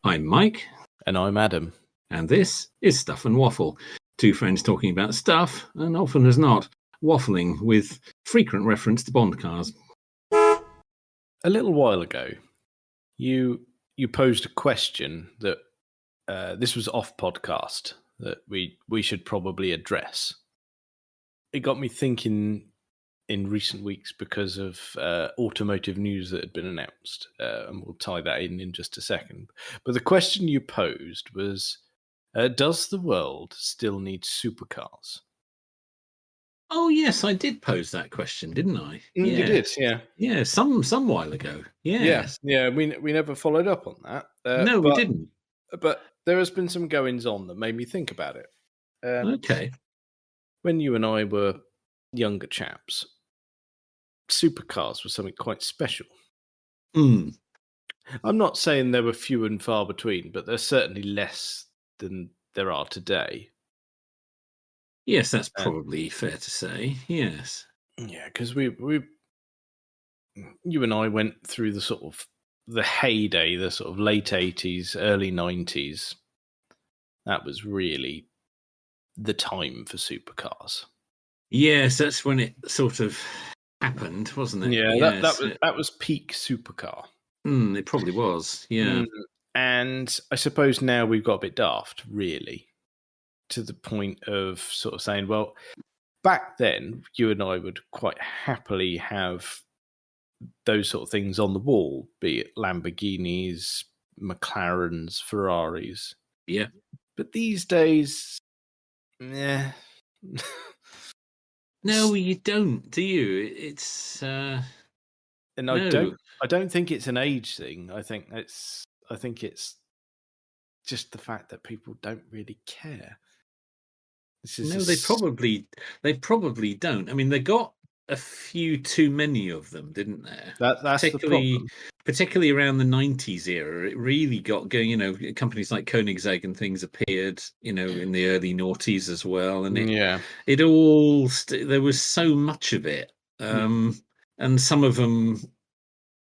I'm Mike. And I'm Adam. And this is Stuff and Waffle. Two friends talking about stuff, and often as not, waffling with frequent reference to Bond cars. A little while ago, you posed a question that this was off podcast that we should probably address. It got me thinking in recent weeks because of automotive news that had been announced, and we'll tie that in just a second. But the question you posed was, does the world still need supercars? Oh, yes, I did pose that question, didn't I? You did, yeah. Yeah, some while ago. Yes. Yeah. We never followed up on that. No, we didn't. But there has been some goings on that made me think about it. Okay. When you and I were younger chaps, supercars were something quite special. Mm. I'm not saying there were few and far between, but there's certainly less than there are today. Yes, that's probably fair to say. Yes. Yeah, because you and I went through the sort of the heyday, the sort of late 80s, early 90s. That was really the time for supercars. Yes, that's when it sort of happened, wasn't it? Yeah, yes. that was peak supercar. It probably was, yeah. And I suppose now we've got a bit daft, really, to the point of sort of saying, well, back then, you and I would quite happily have those sort of things on the wall, be it Lamborghinis, McLarens, Ferraris. Yeah. But these days, yeah. No, you don't, do you? It's and no. I don't think it's an age thing. I think it's just the fact that people don't really care. They probably don't. I mean, they got a few too many of them, didn't there? That's the problem. Particularly around the 90s era, it really got going. You know, companies like Koenigsegg and things appeared, you know, in the early noughties as well. And it all there was so much of it, and some of them,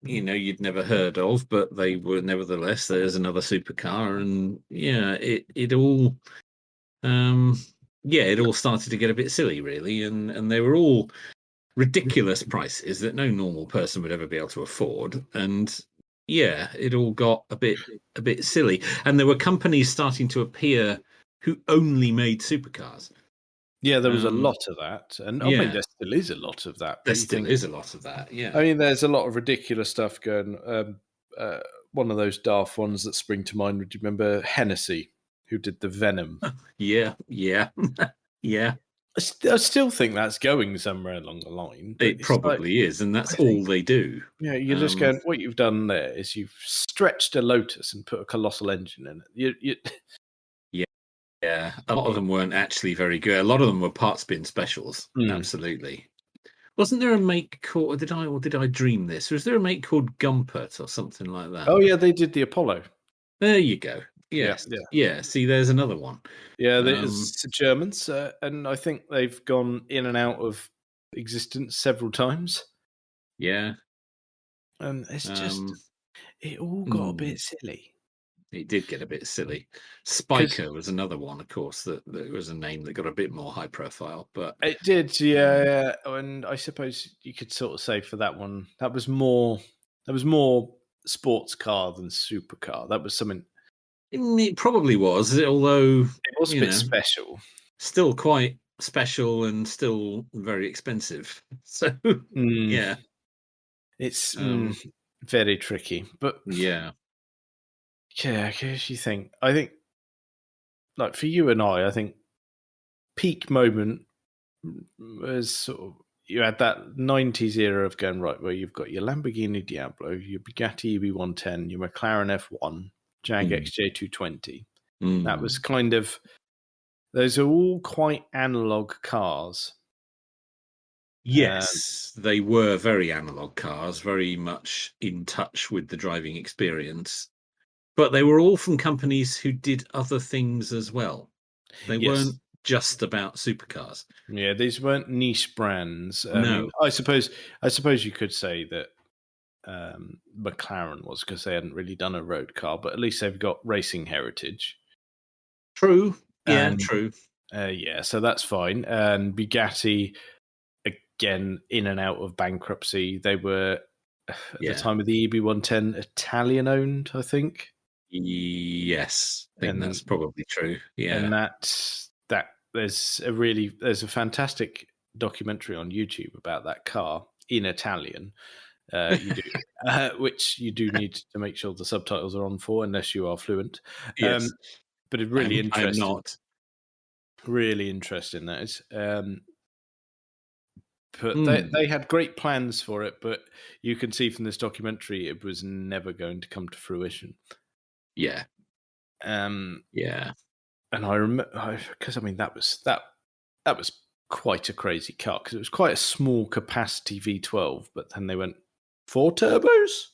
you know, you'd never heard of, but they were nevertheless. There's another supercar, and it all. It all started to get a bit silly, really, and they were all ridiculous prices that no normal person would ever be able to afford. And it all got a bit silly. And there were companies starting to appear who only made supercars. Yeah, there was a lot of that, and I mean, there still is a lot of that. There still is a lot of that. Yeah, I mean, there's a lot of ridiculous stuff going. One of those daft ones that spring to mind. Would you remember Hennessy? Who did the Venom? Yeah. I still think that's going somewhere along the line. It probably is, and that's all they do. Yeah, you're just going. What you've done there is you've stretched a Lotus and put a colossal engine in it. Yeah. A lot of them weren't actually very good. A lot of them were parts bin specials. Absolutely. Wasn't there a make called? Did I dream this? Was there a make called Gumpert or something like that? Oh yeah, they did the Apollo. There you go. Yes. Yeah. See, there's another one. Yeah, there's the Germans, and I think they've gone in and out of existence several times. Yeah. And it's just, it all got a bit silly. It did get a bit silly. Spiker was another one, of course, that was a name that got a bit more high profile. But it did, yeah. And I suppose you could sort of say for that one, that was more sports car than supercar. That was something. It probably was, although it was a bit special. Still quite special and still very expensive. So yeah, it's very tricky. But yeah, because I think, like for you and I think peak moment was sort of you had that 90s era of going right where you've got your Lamborghini Diablo, your Bugatti EB110, your McLaren F1. Jag XJ220. That was kind of, those are all quite analog cars. Yes, they were very analog cars, very much in touch with the driving experience. But they were all from companies who did other things as well. They weren't just about supercars. Yeah, these weren't niche brands. No. I mean, I suppose you could say that McLaren was, because they hadn't really done a road car, but at least they've got racing heritage. True. Yeah, And, true. So that's fine. And Bugatti, again, in and out of bankruptcy. They were, at the time of the EB110, Italian-owned, I think. Yes, I think that's probably true. Yeah, and that there's a fantastic documentary on YouTube about that car in Italian. You do, which you do need to make sure the subtitles are on for, unless you are fluent. Yes, but it's really interesting. I'm not. Really interesting, that is. But they had great plans for it, but you can see from this documentary it was never going to come to fruition. Yeah. Yeah. And I remember, because that was quite a crazy car, because it was quite a small capacity V12, but then they went 4 turbos.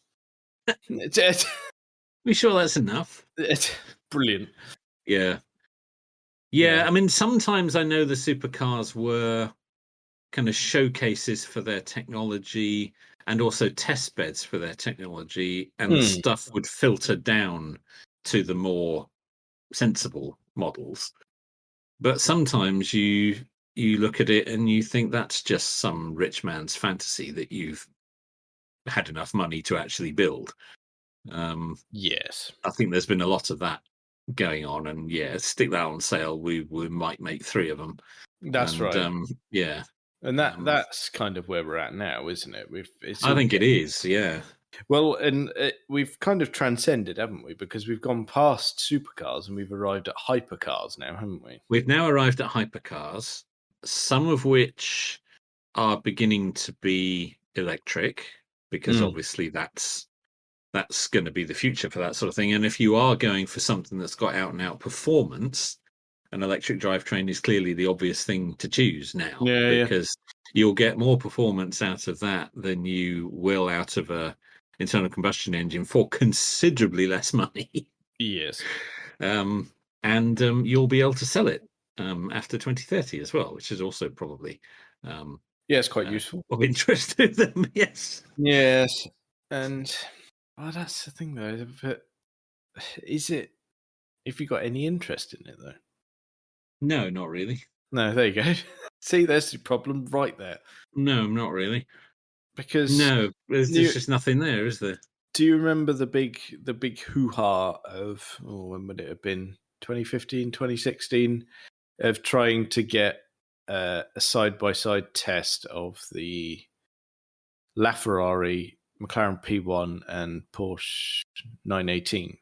We sure that's enough? It's brilliant. Yeah. I mean, sometimes I know the supercars were kind of showcases for their technology and also test beds for their technology, and the stuff would filter down to the more sensible models. But sometimes you look at it and you think that's just some rich man's fantasy that you've had enough money to actually build. Yes, I think there's been a lot of that going on, and stick that on sale. We might make 3 of them. That's right. Yeah, and that's kind of where we're at now, isn't it? I think it is. Yeah. Well, and we've kind of transcended, haven't we? Because we've gone past supercars and we've arrived at hypercars now, haven't we? We've now arrived at hypercars, some of which are beginning to be electric, because obviously that's going to be the future for that sort of thing. And if you are going for something that's got out and out performance, an electric drivetrain is clearly the obvious thing to choose now, because you'll get more performance out of that than you will out of a internal combustion engine for considerably less money. Yes. And you'll be able to sell it after 2030 as well, which is also probably it's quite useful, of interest to them. Yes. And that's the thing, though. But is it? If you got any interest in it, though? No, not really. No, there you go. See, there's the problem right there. No, not really. Because there's just nothing there, is there? Do you remember the big hoo-ha of, when would it have been? 2015, 2016, of trying to get a side-by-side test of the LaFerrari, McLaren P1, and Porsche 918.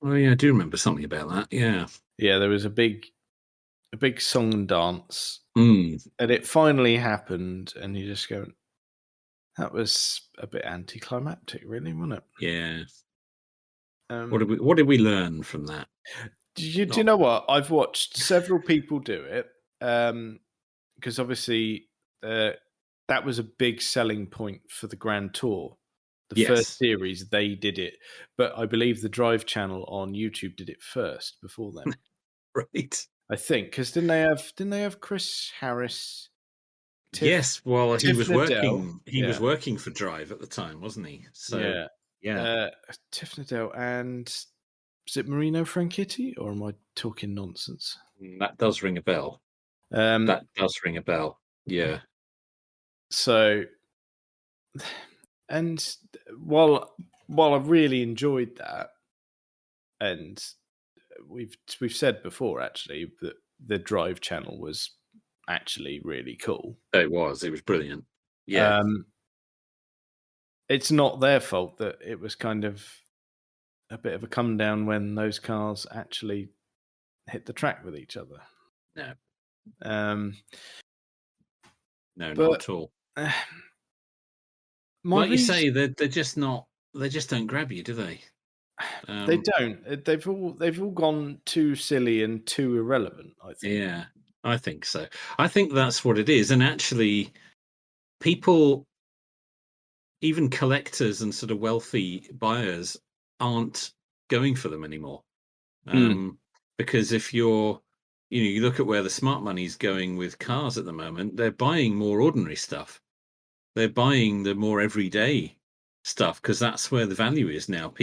Oh yeah, I do remember something about that. Yeah, there was a big song and dance, and it finally happened. And you just go, that was a bit anticlimactic, really, wasn't it? Yeah. What did we learn from that? Do you know what? I've watched several people do it, because obviously that was a big selling point for the Grand Tour. The first series, they did it, but I believe the Drive channel on YouTube did it first before then. Right. I think, because didn't they have Chris Harris? Yes, well, he was working. He was working for Drive at the time, wasn't he? So Tiff Needell and, is it Marino Franchitti, or am I talking nonsense? That does ring a bell. That does ring a bell. Yeah. So, and while I really enjoyed that, and we've said before actually that the Drive channel was actually really cool. It was brilliant. Yeah. It's not their fault that it was kind of a bit of a come down when those cars actually hit the track with each other. No. No, not at all. Like you say, they're just not. They just don't grab you, do they? They don't. They've all gone too silly and too irrelevant, I think. Yeah, I think so. I think that's what it is. And actually, people, even collectors and sort of wealthy buyers, aren't going for them anymore. Because if you look at where the smart money's going with cars at the moment, they're buying more ordinary stuff. They're buying the more everyday stuff because that's where the value is now.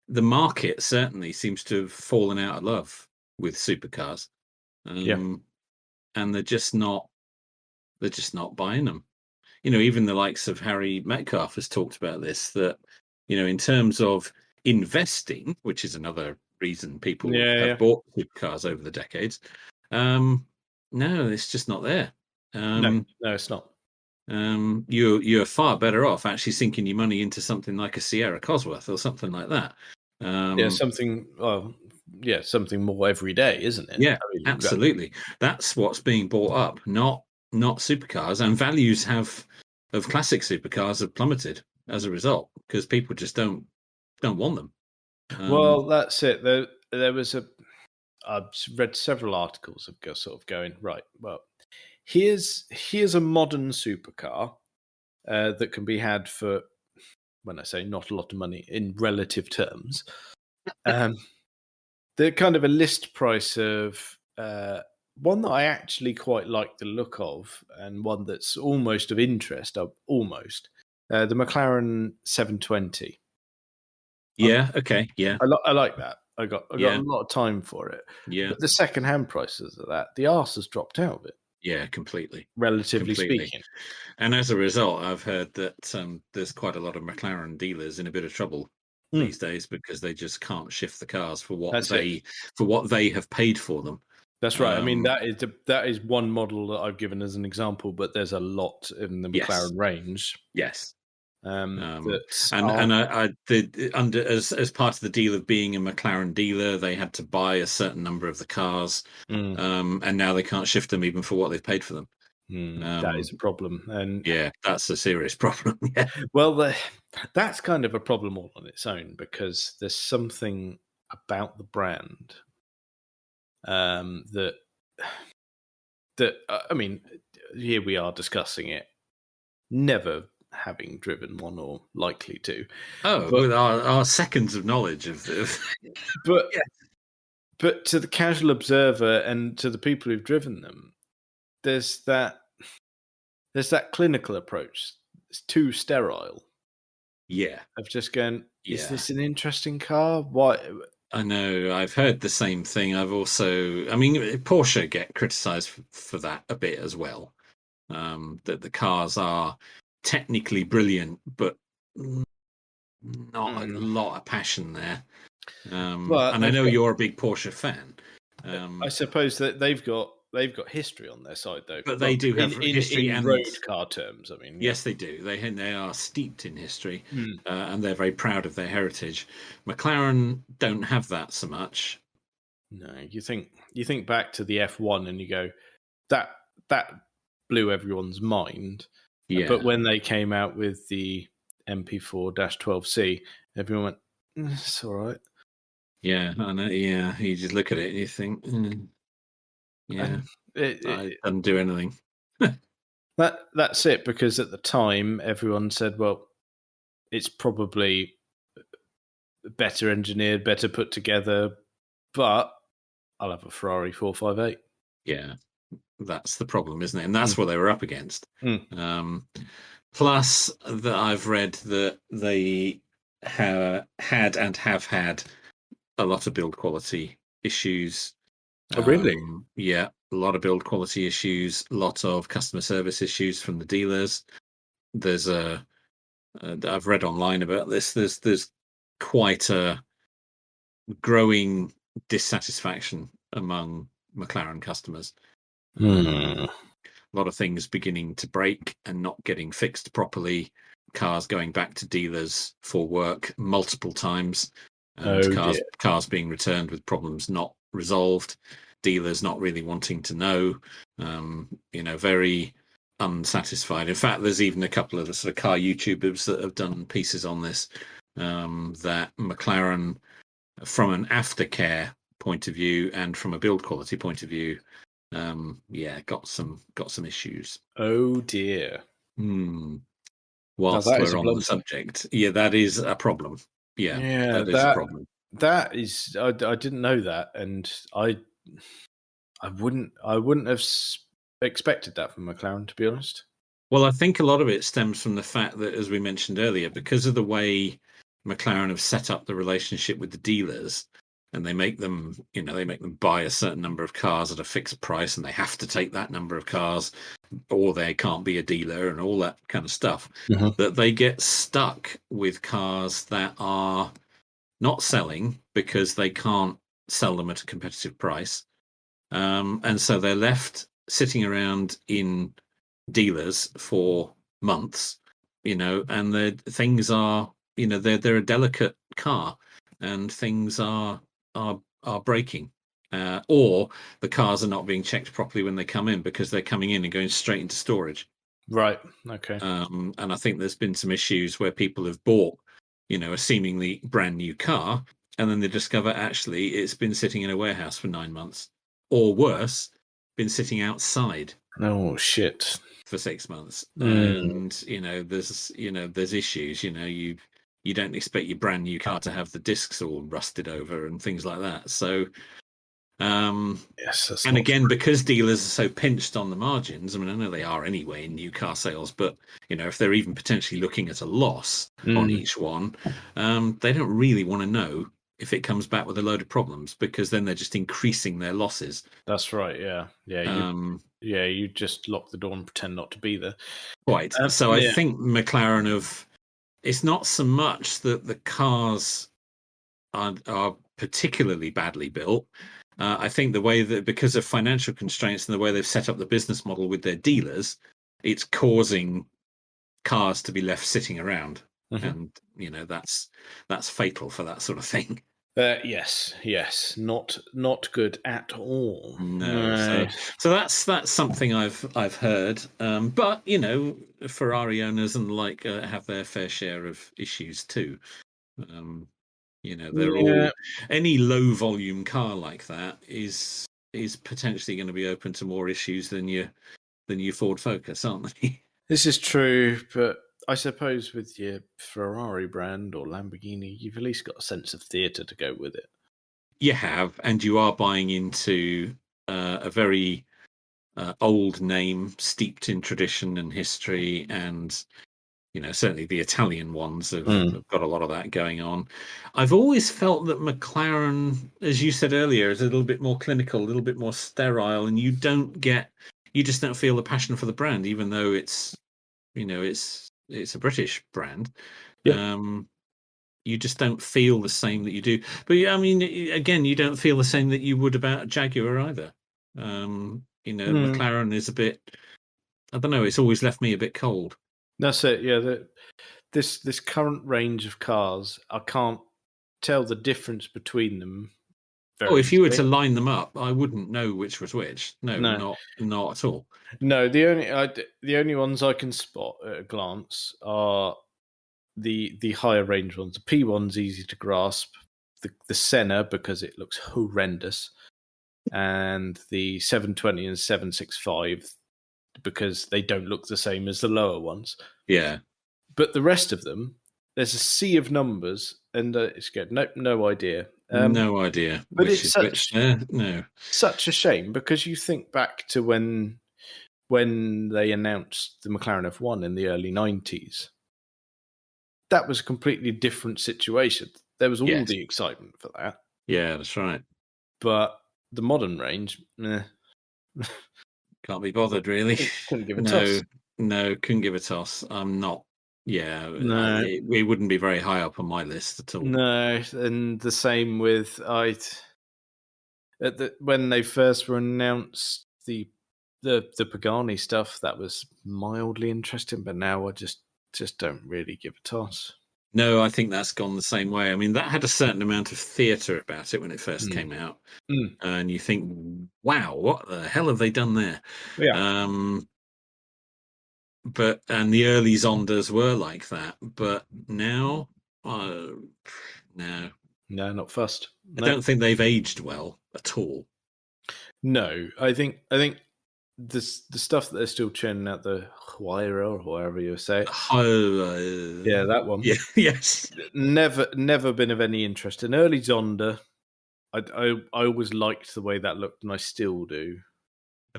The market certainly seems to have fallen out of love with supercars, and they're just not buying them. Even the likes of Harry Metcalf has talked about this, that, in terms of investing, which is another reason people have bought supercars over the decades. No, it's just not there. No, it's not. You're far better off actually sinking your money into something like a Sierra Cosworth or something like that. Something more every day, isn't it? Yeah, absolutely. That's what's being bought up, not supercars, and values of classic supercars have plummeted as a result because people just don't want them. Well, that's it. There was I've read several articles of sort of going, right, well, here's a modern supercar that can be had for, when I say not a lot of money in relative terms, the kind of a list price of one that I actually quite like the look of, and one that's almost of interest, the McLaren 720. Yeah. Okay. Yeah. I like that. I got a lot of time for it. Yeah. But the second-hand prices of that, the arse has dropped out of it. Yeah, completely. Relatively speaking. And as a result, I've heard that there's quite a lot of McLaren dealers in a bit of trouble these days because they just can't shift the cars for what they have paid for them. That's right. I mean, that is one model that I've given as an example, but there's a lot in the McLaren range. Yes. As part of the deal of being a McLaren dealer, they had to buy a certain number of the cars, and now they can't shift them even for what they've paid for them. That is a problem, and that's a serious problem. Yeah. Well, that's kind of a problem all on its own because there's something about the brand that I mean, here we are discussing it, never having driven one or likely to. But our seconds of knowledge of but to the casual observer and to the people who've driven them, there's that clinical approach. It's too sterile. Yeah. Of just going, is this an interesting car? Why? I know. I've heard the same thing. Porsche get criticised for that a bit as well. That the cars are technically brilliant, but not a lot of passion there. And I know you're a big Porsche fan. I suppose that they've got history on their side, though. But they do have history in road car terms. I mean, yes, they do. They are steeped in history, and they're very proud of their heritage. McLaren don't have that so much. No, you think back to the F1 and you go, that blew everyone's mind. Yeah. But when they came out with the MP4-12C, everyone went, it's all right. Yeah, I know. Yeah, you just look at it and you think, yeah, it doesn't do anything. That's it, because at the time everyone said, well, it's probably better engineered, better put together, but I'll have a Ferrari 458. Yeah, that's the problem, isn't it? And that's what they were up against. Plus, that I've read that they had and have had a lot of build quality issues. Oh, really? Yeah, a lot of build quality issues, a lot of customer service issues from the dealers. There's I've read online about this. There's quite a growing dissatisfaction among McLaren customers. A lot of things beginning to break and not getting fixed properly. Cars going back to dealers for work multiple times. And cars being returned with problems not resolved. Dealers not really wanting to know. Very unsatisfied. In fact, there's even a couple of the sort of car YouTubers that have done pieces on this. That McLaren, from an aftercare point of view and from a build quality point of view, got some issues. Oh dear. Whilst we're on the subject, that is a problem. That is a problem. That is, I didn't know that, and I wouldn't have expected that from McLaren, to be honest. Well, I think a lot of it stems from the fact that, as we mentioned earlier, because of the way McLaren have set up the relationship with the dealers, and they make them buy a certain number of cars at a fixed price, and they have to take that number of cars, or they can't be a dealer, and all that kind of stuff, that they get stuck with cars that are not selling because they can't sell them at a competitive price. And so they're left sitting around in dealers for months, and the things are, they're a delicate car, and things are breaking, or the cars are not being checked properly when they come in because they're coming in and going straight into storage. Right. Okay. And I think there's been some issues where people have bought, a seemingly brand new car, and then they discover actually it's been sitting in a warehouse for 9 months, or worse, been sitting outside. Oh shit. For 6 months. And there's issues. You don't expect your brand new car to have the discs all rusted over and things like that. So yes, and again, because dealers are so pinched on the margins, I mean, I know they are anyway in new car sales, but if they're even potentially looking at a loss on each one, they don't really want to know if it comes back with a load of problems, because then they're just increasing their losses. That's right. Yeah. You just lock the door and pretend not to be there. Quite. So I think McLaren it's not so much that the cars are particularly badly built. I think the way that, because of financial constraints and the way they've set up the business model with their dealers, it's causing cars to be left sitting around. And that's fatal for that sort of thing. Yes, not good at all. No. So that's something I've heard. But Ferrari owners and have their fair share of issues too. They're all, any low volume car like that is potentially going to be open to more issues than your Ford Focus, aren't they? This is true, but I suppose with your Ferrari brand or Lamborghini, you've at least got a sense of theatre to go with it. You have, and you are buying into a very old name, steeped in tradition and history, and certainly the Italian ones have got a lot of that going on. I've always felt that McLaren, as you said earlier, is a little bit more clinical, a little bit more sterile, and you just don't feel the passion for the brand, even though it's a British brand. Yep. You just don't feel the same that you do. But I mean, again, you don't feel the same that you would about Jaguar either. McLaren is a bit, I don't know, it's always left me a bit cold. That's it. Yeah, this current range of cars, I can't tell the difference between them. If you were to line them up, I wouldn't know which was which. No. Not at all. No, the only ones I can spot at a glance are the higher range ones. The P1's easy to grasp. The Senna, because it looks horrendous, and the 720 and 765, because they don't look the same as the lower ones. Yeah. But the rest of them, there's a sea of numbers, and it's good. No idea. No idea. But it's such a shame, because you think back to when they announced the McLaren F1 in the early 90s. That was a completely different situation. There was all the excitement for that. Yeah, that's right. But the modern range, can't be bothered, really. Couldn't give a toss. No, couldn't give a toss. I'm not. Yeah, no. It wouldn't be very high up on my list at all. No, and the same with when they first were announced the Pagani stuff, that was mildly interesting, but now I just don't really give a toss. No, I think that's gone the same way. I mean, that had a certain amount of theatre about it when it first came out. And you think, wow, what the hell have they done there? Yeah. And the early Zonders were like that. But now, no. No, not fussed. I don't think they've aged well at all. No, I think the stuff that they're still churning out, the Huayra or however you say it. Yeah, that one. Yeah, yes. Never been of any interest. An early Zonder, I always liked the way that looked, and I still do.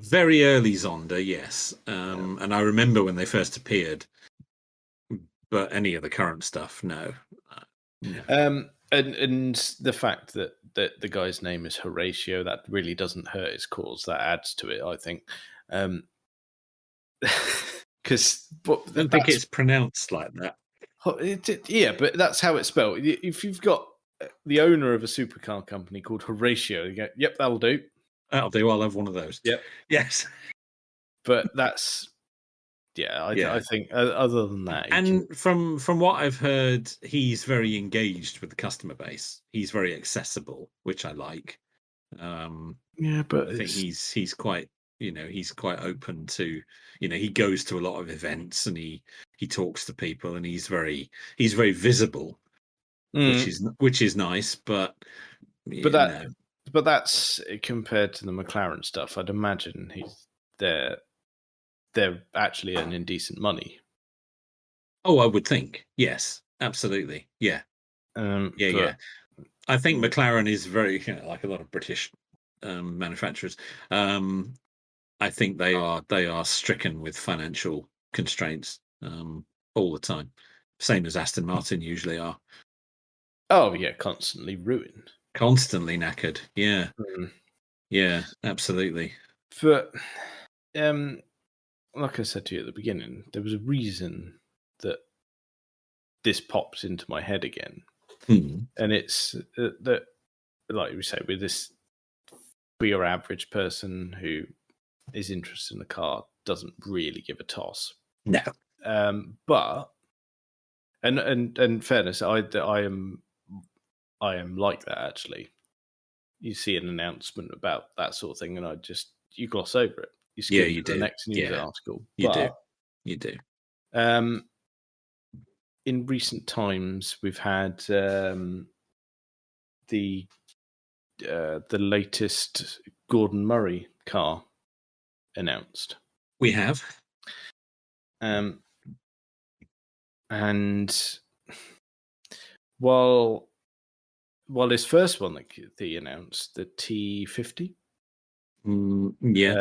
Very early Zonder, yes. And I remember when they first appeared, but any of the current stuff, no. No. And the fact that the guy's name is Horatio, that really doesn't hurt his cause. That adds to it, I think. Because I don't think it's pronounced like that. Yeah, but that's how it's spelled. If you've got the owner of a supercar company called Horatio, you go, yep, that'll do. That'll do. I'll have one of those. Yep. Yes. But that's I think other than that, and from what I've heard, he's very engaged with the customer base. He's very accessible, which I like. Yeah, but I think he's quite, he's quite open to, he goes to a lot of events and he talks to people, and he's very visible, which is nice. But that's compared to the McLaren stuff. I'd imagine they're actually earning decent money. Oh, I would think. Yes, absolutely. Yeah. Yeah. I think McLaren is very, like a lot of British manufacturers. I think they are stricken with financial constraints all the time, same as Aston Martin usually are. Oh yeah, constantly ruined, constantly knackered. Yeah, yeah, absolutely. But like I said to you at the beginning, there was a reason that this pops into my head again, and it's that, like we say, with this, for your average person who is interested in the car, doesn't really give a toss. No. But and fairness, I am like that actually. You see an announcement about that sort of thing, and you gloss over it. You skip you to the next news article. You do. In recent times, we've had the latest Gordon Murray car announced. We have. And while his first one that he announced, the T50,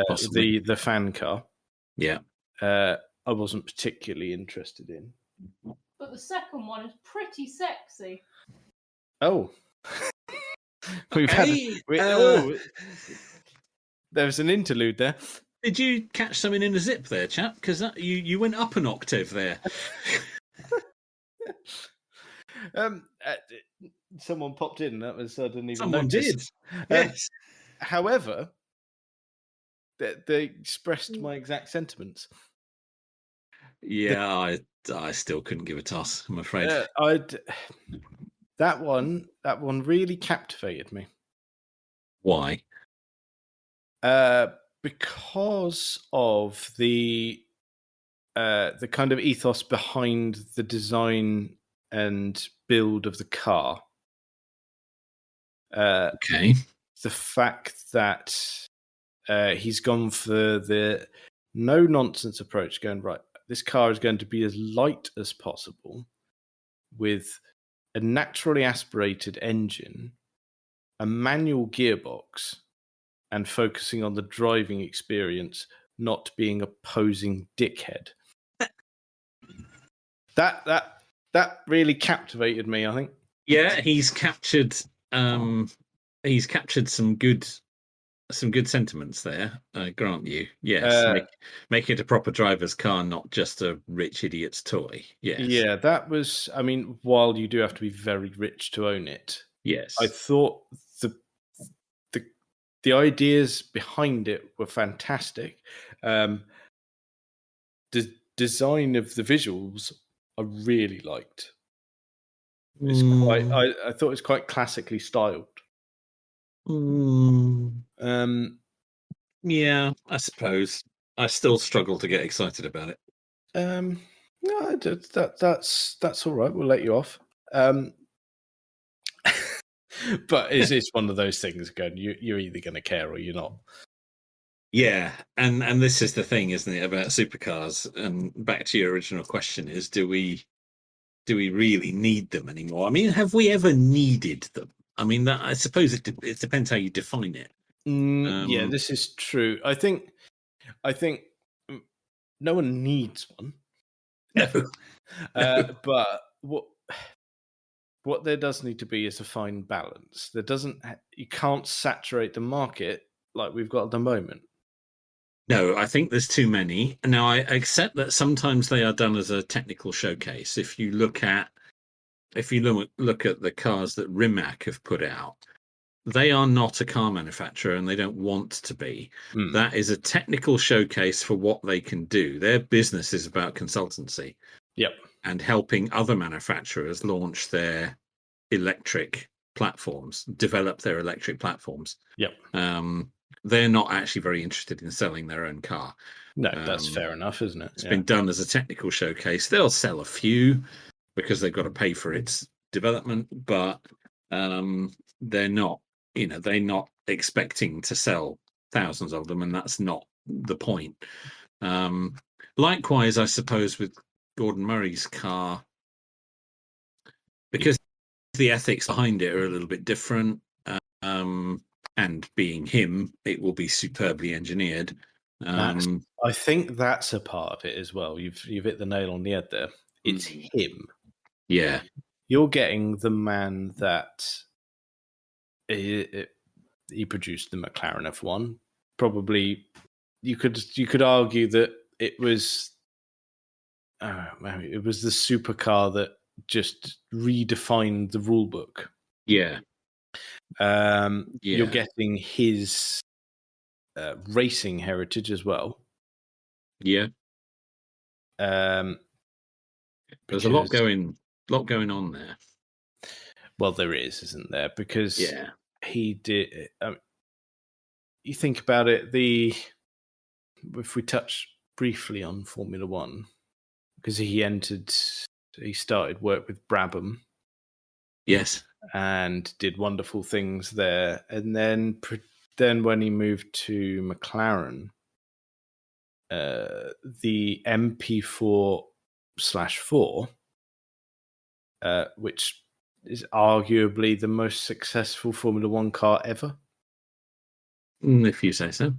possibly the fan car, I wasn't particularly interested in. But the second one is pretty sexy. Oh, we've had. There's an interlude there. Did you catch something in the zip there, chap? Because you went up an octave there. Someone popped in. That was I didn't even Someone notice. Did. Yes. However, they expressed my exact sentiments. Yeah, I still couldn't give a toss, I'm afraid. That one really captivated me. Why? Because of the kind of ethos behind the design and build of the car. Okay. The fact that he's gone for the no nonsense approach, going right. This car is going to be as light as possible, with a naturally aspirated engine, a manual gearbox, and focusing on the driving experience, not being a posing dickhead. That really captivated me, I think. Yeah, he's captured some good sentiments there. I grant you. Yes, make it a proper driver's car, not just a rich idiot's toy. Yes. Yeah, that was. I mean, while you do have to be very rich to own it, yes, I thought the ideas behind it were fantastic. The design of the visuals I really liked. It's quite. I thought it was quite classically styled. Yeah, I suppose. I still struggle to get excited about it. No, that's all right. We'll let you off. But it's one of those things. Again, you're either going to care or you're not. Yeah, and this is the thing, isn't it, about supercars? And back to your original question: is do we really need them anymore? I mean, have we ever needed them? I mean, I suppose it depends how you define it. Yeah, this is true. I think I think no one needs one. No. But what there does need to be is a fine balance. You can't saturate the market like we've got at the moment. No, I think there's too many. Now, I accept that sometimes they are done as a technical showcase. If you look at the cars that Rimac have put out, they are not a car manufacturer and they don't want to be. That is a technical showcase for what they can do. Their business is about consultancy. Yep. And helping other manufacturers launch their electric platforms, develop their electric platforms. Yep. They're not actually very interested in selling their own car. No, that's fair enough, isn't it? It's been done as a technical showcase. They'll sell a few because they've got to pay for its development, but they're not expecting to sell thousands of them, and that's not the point. Likewise, I suppose with Gordon Murray's car, because the ethics behind it are a little bit different, and being him, it will be superbly engineered. I think that's a part of it as well. You've hit the nail on the head there. It's him. Yeah, you're getting the man that he produced the McLaren F1. Probably, you could argue that it was the supercar that just redefined the rule book. Yeah. You're getting his racing heritage as well. Yeah. There's a lot going on there. Well, there is, isn't there? Because he did. You think about it. If we touch briefly on Formula One, because he started work with Brabham. Yes. And did wonderful things there. And then when he moved to McLaren, the MP4/4, which is arguably the most successful Formula One car ever. If you say so.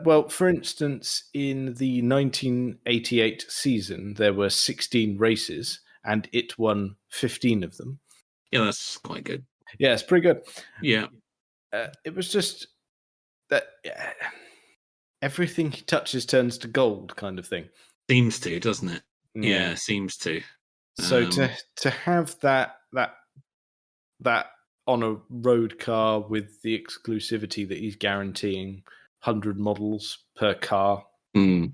Well, for instance, in the 1988 season, there were 16 races, and it won 15 of them. Yeah, that's quite good. Yeah, it's pretty good. Yeah. It was just that everything he touches turns to gold kind of thing. Seems to, doesn't it? Yeah, seems to. So to have that on a road car with the exclusivity that he's guaranteeing, 100 models per car, and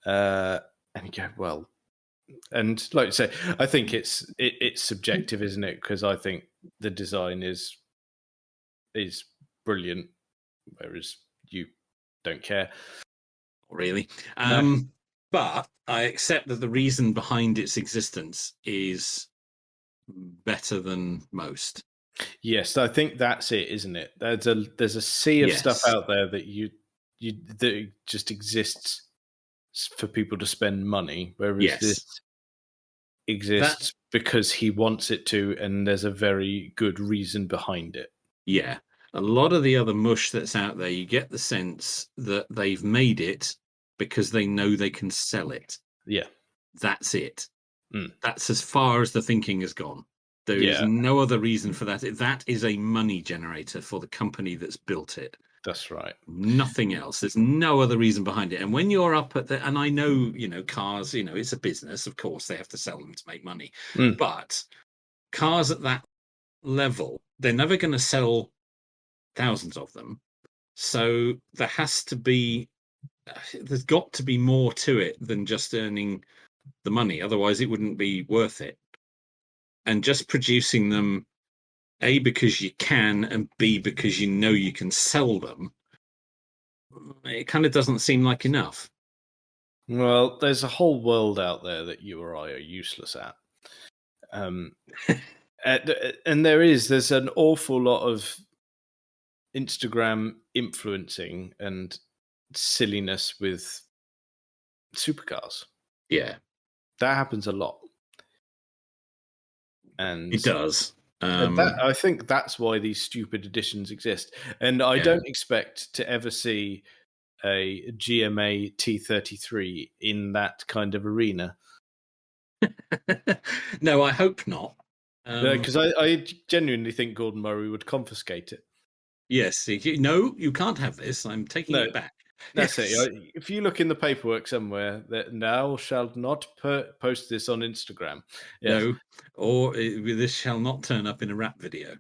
you go, well, and like I say, I think it's subjective, isn't it? Because I think the design is brilliant, whereas you don't care. Really. No. But I accept that the reason behind its existence is better than most. Yes, I think that's it, isn't it? There's a sea of stuff out there that that just exists for people to spend money, whereas this exists because he wants it to, and there's a very good reason behind it. Yeah. A lot of the other mush that's out there, you get the sense that they've made it because they know they can sell it. Yeah. That's it. That's as far as the thinking has gone. There is no other reason for that. That is a money generator for the company that's built it. That's right. Nothing else. There's no other reason behind it. And when you're up at and I know, cars, it's a business. Of course, they have to sell them to make money. But cars at that level, they're never going to sell thousands of them. So there's got to be more to it than just earning the money. Otherwise, it wouldn't be worth it. And just producing them, A, because you can, and B, because you know you can sell them, it kind of doesn't seem like enough. Well, there's a whole world out there that you or I are useless at. And there's an awful lot of Instagram influencing and silliness with supercars. Yeah. That happens a lot. And it does. I think that's why these stupid editions exist. And I don't expect to ever see a GMA T33 in that kind of arena? No, I hope not. Because I genuinely think Gordon Murray would confiscate it. Yes. No, you can't have this. I'm taking it back. That's it. If you look in the paperwork somewhere, that thou shalt not post this on Instagram. Yes. No, or this shall not turn up in a rap video.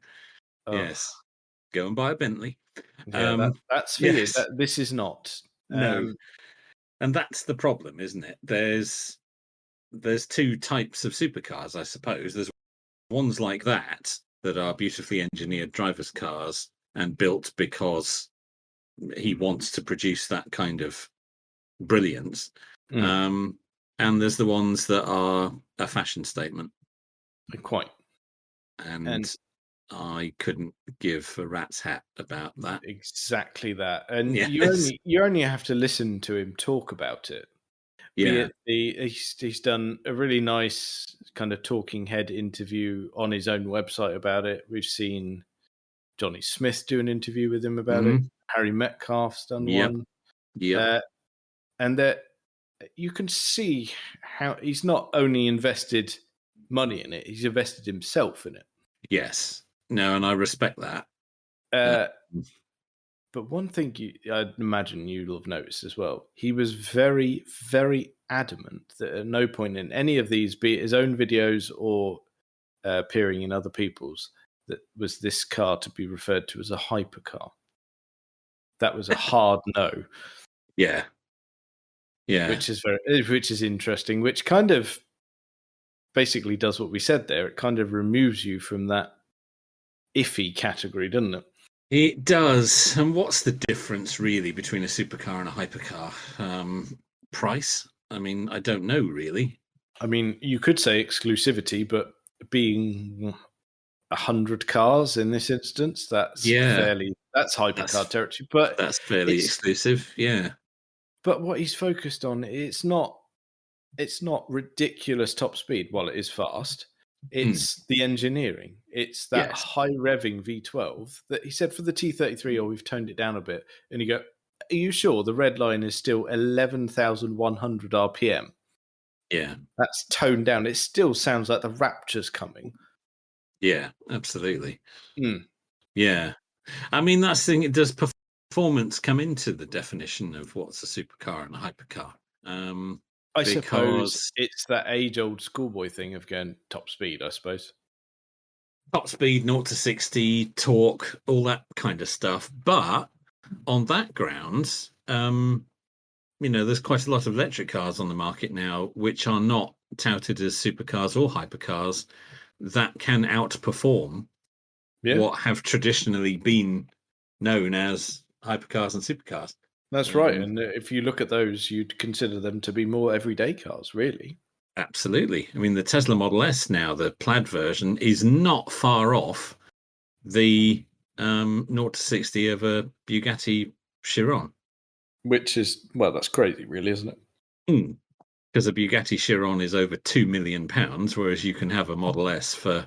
Oh. Yes. Go and buy a Bentley. Yeah, that's for you. This is not. No. And that's the problem, isn't it? There's two types of supercars, I suppose. There's ones like that are beautifully engineered drivers' cars and built because he wants to produce that kind of brilliance. And there's the ones that are a fashion statement. Quite. And I couldn't give a rat's hat about that. Exactly that. And you only have to listen to him talk about it. Yeah. He's done a really nice kind of talking head interview on his own website about it. We've seen Johnny Smith do an interview with him about it. Harry Metcalf's done one. Yeah. And that you can see how he's not only invested money in it, he's invested himself in it. Yes. No, and I respect that. But one thing I'd imagine you'll have noticed as well, he was very, very adamant that at no point in any of these, be it his own videos or appearing in other people's, that was this car to be referred to as a hypercar. That was a hard no. Yeah. Which is interesting, which kind of basically does what we said there. It kind of removes you from that iffy category, doesn't it? It does. And what's the difference really between a supercar and a hypercar? Price? I mean, I don't know really. I mean, you could say exclusivity, but being 100 cars in this instance, that's hypercar territory. But that's fairly exclusive, yeah. But what he's focused on, it's not ridiculous top speed. Well, it is fast. It's the engineering. It's that high revving V12 that he said for the T33, we've toned it down a bit. And you go, are you sure the red line is still 11,100 RPM? Yeah. That's toned down. It still sounds like the Rapture's coming. Yeah, absolutely. Yeah. I mean, that's the thing. Does performance come into the definition of what's a supercar and a hypercar? I suppose it's that age-old schoolboy thing of going top speed, I suppose. Top speed, 0 to 60, torque, all that kind of stuff. But on that grounds, there's quite a lot of electric cars on the market now, which are not touted as supercars or hypercars, that can outperform what have traditionally been known as hypercars and supercars. That's right. And if you look at those, you'd consider them to be more everyday cars, really. Absolutely. I mean, the Tesla Model S now, the plaid version, is not far off the 0 to 60 of a Bugatti Chiron. Which is, well, that's crazy, really, isn't it? Because a Bugatti Chiron is over £2 million, whereas you can have a Model S for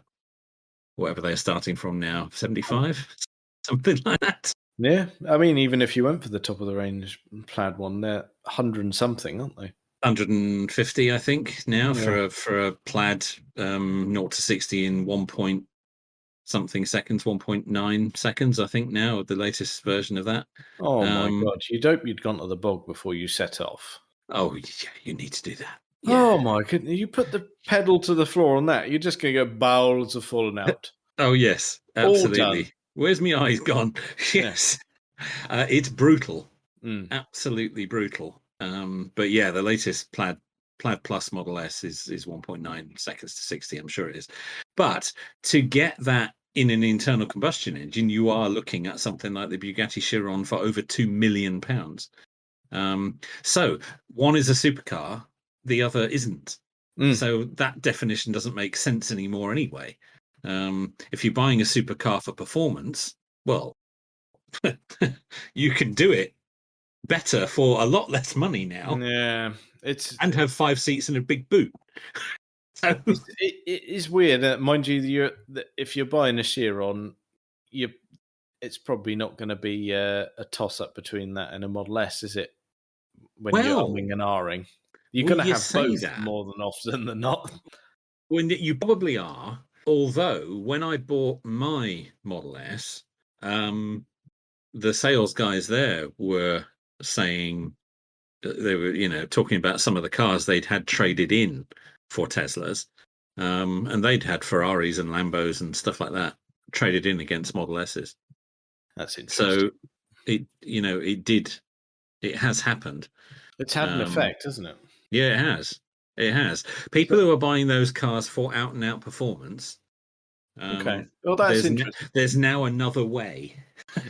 whatever they're starting from now, 75, something like that. Yeah, I mean, even if you went for the top of the range plaid one, they're 100 and something, aren't they? 150, I think, now for a plaid 0 to 60 in 1 something seconds, 1.9 seconds, I think now, the latest version of that. Oh my God, you'd hope you'd gone to the bog before you set off. Oh, yeah, you need to do that. Yeah. Oh my goodness, you put the pedal to the floor on that, you're just going to go bowels are falling out. Oh, yes, absolutely. Where's my eyes gone? Yes. It's brutal. Absolutely brutal. But yeah, the latest Plaid Plus Model S is 1.9 seconds to 60, I'm sure it is. But to get that in an internal combustion engine, you are looking at something like the Bugatti Chiron for over £2 million. So one is a supercar, the other isn't. So that definition doesn't make sense anymore anyway. If you're buying a supercar for performance, well, you can do it better for a lot less money now. Yeah, and have 5 seats and a big boot. So it is weird, mind you. If you're buying a Chiron, it's probably not going to be a toss-up between that and a Model S, is it? When you're Well, umming and ahhing. You're going to you have say both that. more than often than not. When you probably are, although when I bought my Model S, the sales guys there were saying they were, talking about some of the cars they'd had traded in for Teslas, and they'd had Ferraris and Lambos and stuff like that traded in against Model S's. That's interesting. So it has happened. It's had an effect, hasn't it? Yeah, it has. It has. People who are buying those cars for out and out performance. Okay. Well, that's interesting. There's now another way.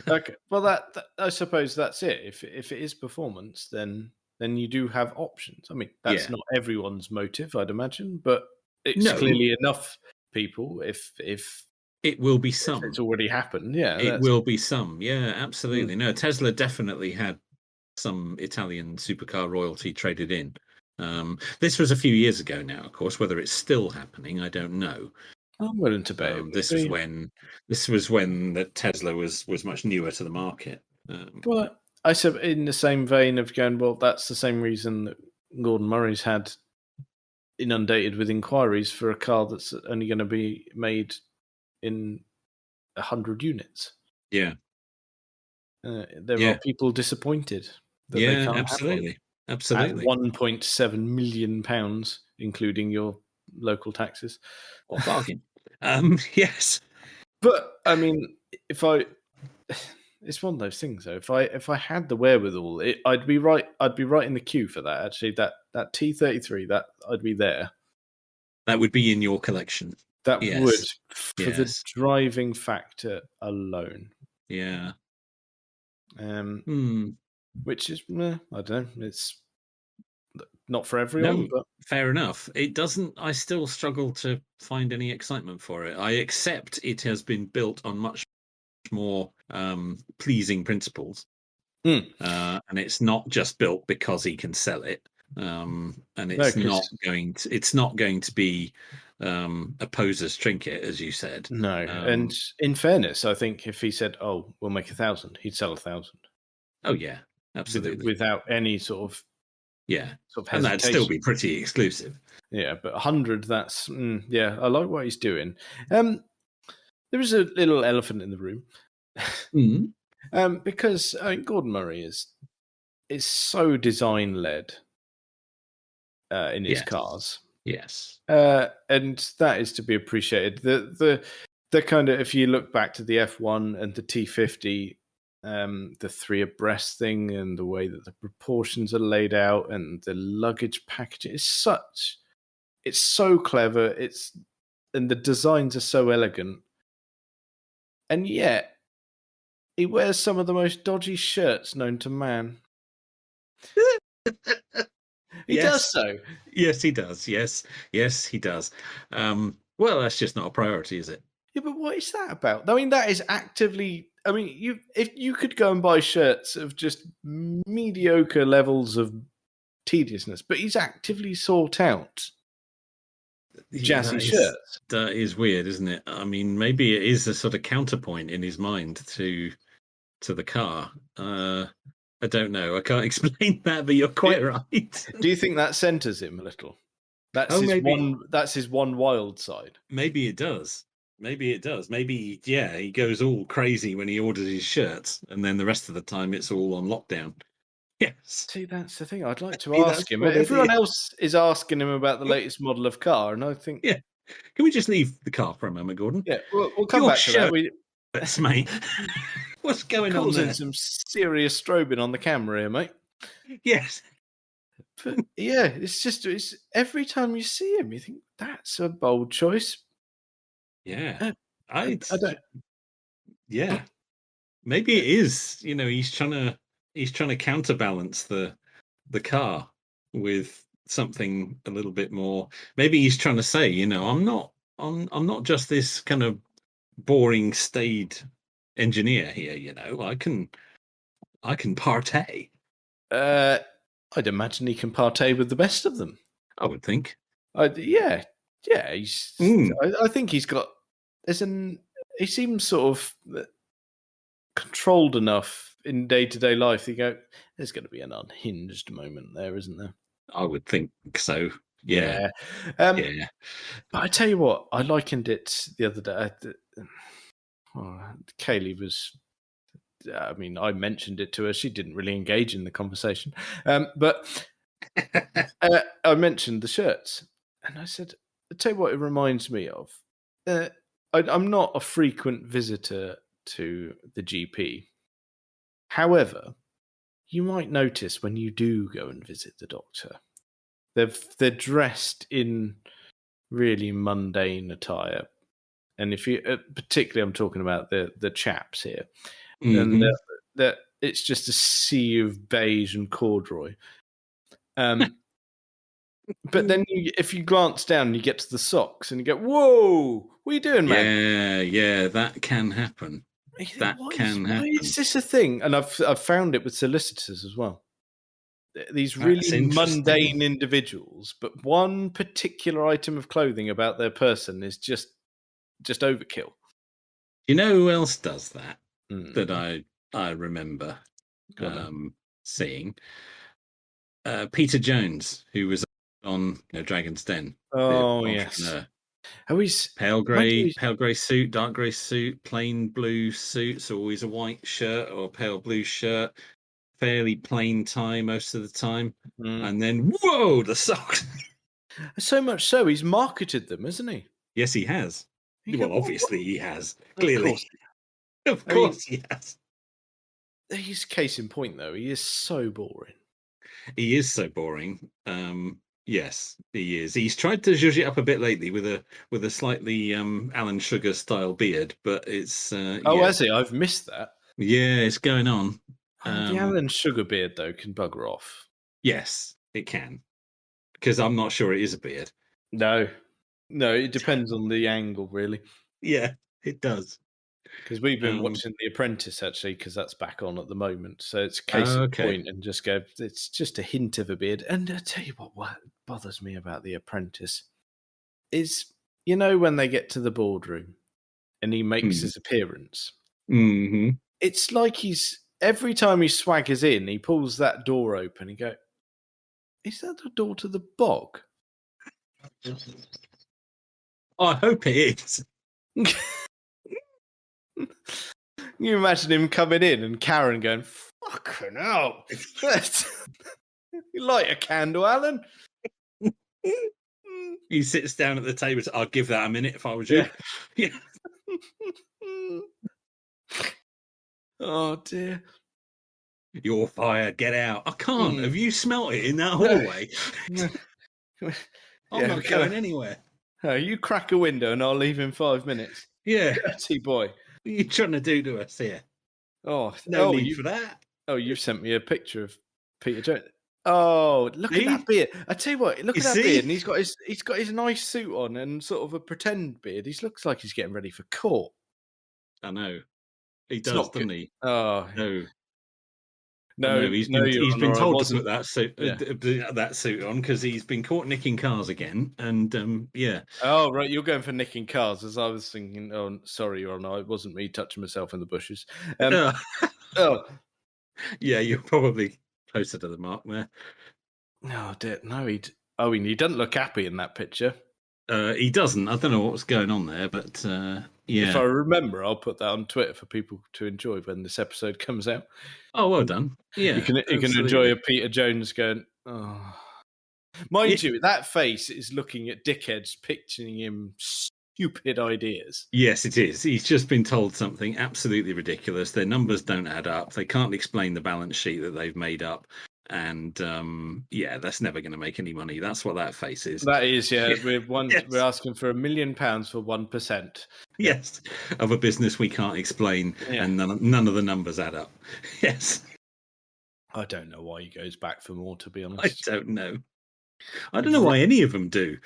Okay. Well, that I suppose that's it. If it is performance, then you do have options. I mean, that's not everyone's motive, I'd imagine, but it's clearly enough people. If it will be some, it's already happened. Yeah, it will be some. Yeah, absolutely. No, Tesla definitely had some Italian supercar royalty traded in. This was a few years ago now, of course. Whether it's still happening, I don't know. I'm willing to bet. This was when the Tesla was much newer to the market. Well, I said in the same vein of going, well, that's the same reason that Gordon Murray's had inundated with inquiries for a car that's only going to be made in 100 units. Yeah. There are people disappointed that they can't absolutely. Have one. Absolutely. At £1.7 million, including your local taxes. Or bargain. Yes. But I mean, it's one of those things though. If I had the wherewithal, I'd be right in the queue for that. Actually, that T33, that I'd be there. That would be in your collection. That would, for the driving factor alone. Yeah. Which is, I don't know. It's not for everyone. But fair enough. It doesn't. I still struggle to find any excitement for it. I accept it has been built on much more pleasing principles, and it's not just built because he can sell it. And it's not going to be a poser's trinket, as you said. No. And in fairness, I think if he said, "Oh, we'll make 1,000," he'd sell 1,000. Oh yeah, absolutely, without any sort of and that'd still be pretty exclusive. Yeah, but 100, that's I like what he's doing. There is a little elephant in the room, because Gordon Murray is so design led in his cars. Yes, and that is to be appreciated. The kind of, if you look back to the F1 and the T50. The 3 abreast thing and the way that the proportions are laid out and the luggage packaging is it's so clever. And the designs are so elegant, and yet he wears some of the most dodgy shirts known to man. He does so. Yes, he does. Yes, he does. Well, that's just not a priority, is it? Yeah, but what is that about? I mean, that is actively. I mean, if you could go and buy shirts of just mediocre levels of tediousness, but he's actively sought out jazzy shirts. That is weird, isn't it? I mean, maybe it is a sort of counterpoint in his mind to the car. I don't know. I can't explain that, but you're quite right. Do you think that centers him a little? That's his one wild side. Maybe it does. Maybe it does. Maybe, he goes all crazy when he orders his shirts, and then the rest of the time it's all on lockdown. Yes. See, that's the thing. I'd like to ask him. Everyone else is asking him about the latest model of car, and I think... Yeah. Can we just leave the car for a moment, Gordon? Yeah, we'll come back to that. That's mate. What's going on there? Some serious strobing on the camera here, mate. Yes. But, it's every time you see him, you think, that's a bold choice. Yeah, I don't. Yeah, maybe it is. He's trying to counterbalance the car with something a little bit more. Maybe he's trying to say, I'm not just this kind of boring staid engineer here. I can partay. I'd imagine he can partay with the best of them. I would think. Yeah. He's. I think he's got. He seems sort of controlled enough in day-to-day life. You go, there's going to be an unhinged moment there, isn't there? I would think so. Yeah. But I tell you what, I likened it the other day. Kaylee was. I mean, I mentioned it to her. She didn't really engage in the conversation, but I mentioned the shirts, and I said, "I'll tell you what, it reminds me of. I'm not a frequent visitor to the GP. However, you might notice when you do go and visit the doctor, they're dressed in really mundane attire, and if you, particularly, I'm talking about the chaps here, and that it's just a sea of beige and corduroy. But then if you glance down, you get to the socks, and you go, "Whoa, what are you doing, man?" Yeah, that can happen. Why is this a thing? And I've found it with solicitors as well. These really mundane individuals, but one particular item of clothing about their person is just overkill. You know who else does that? That I remember seeing? Peter Jones, who was on Dragon's Den. Oh yes. Pale grey suit, dark grey suit, plain blue suits, always a white shirt or a pale blue shirt, fairly plain tie most of the time, and then whoa, the socks. So much so, he's marketed them, hasn't he? Yes, he has. Well, obviously he has. Clearly, of course he has. He's case in point, though. He is so boring. He is so boring. Yes, he is. He's tried to zhuzh it up a bit lately with a slightly Alan Sugar style beard, but it's has it? I've missed that. Yeah, it's going on. The Alan Sugar beard though can bugger off. Yes, it can, because I'm not sure it is a beard. No, it depends on the angle, really. Yeah, it does. Because we've been watching The Apprentice, actually, because that's back on at the moment. So it's case in point, and just go, it's just a hint of a beard. And I tell you what bothers me about The Apprentice is, when they get to the boardroom and he makes his appearance, it's like every time he swaggers in, he pulls that door open and go, is that the door to the bog? I hope it is. You imagine him coming in and Karen going, "Fucking hell. You light a candle, Alan." He sits down at the table. I'd give that a minute if I was you. Yeah. Oh dear. You're fired. Get out. I can't. Have you smelt it in that hallway? I'm not going anywhere. You crack a window and I'll leave in 5 minutes. Yeah. Dirty boy. What are you trying to do to us here? No need for that. Oh, you've sent me a picture of Peter Jones. Oh, look at that beard! I tell you what, look at that beard, and he's got his nice suit on and sort of a pretend beard. He looks like he's getting ready for court. I know. He does, doesn't he? Oh no. He's been told to put that suit on because he's been caught nicking cars again, and yeah. Oh right, you're going for nicking cars, as I was thinking. Oh, sorry, Your Honour, it wasn't me touching myself in the bushes. Yeah, you're probably closer to the mark there. Oh dear, no, he doesn't look happy in that picture. He doesn't. I don't know what's going on there, but yeah. If I remember, I'll put that on Twitter for people to enjoy when this episode comes out. Oh, well done. Yeah, you can enjoy a Peter Jones going, oh. Mind you, that face is looking at dickheads pitching him stupid ideas. Yes, it is. He's just been told something absolutely ridiculous. Their numbers don't add up. They can't explain the balance sheet that they've made up. And that's never going to make any money. That's what that face is. That is, yeah. We're asking for £1 million for 1%. Yes, of a business we can't explain, and none of the numbers add up. Yes. I don't know why he goes back for more, to be honest. I don't know. I don't know why any of them do.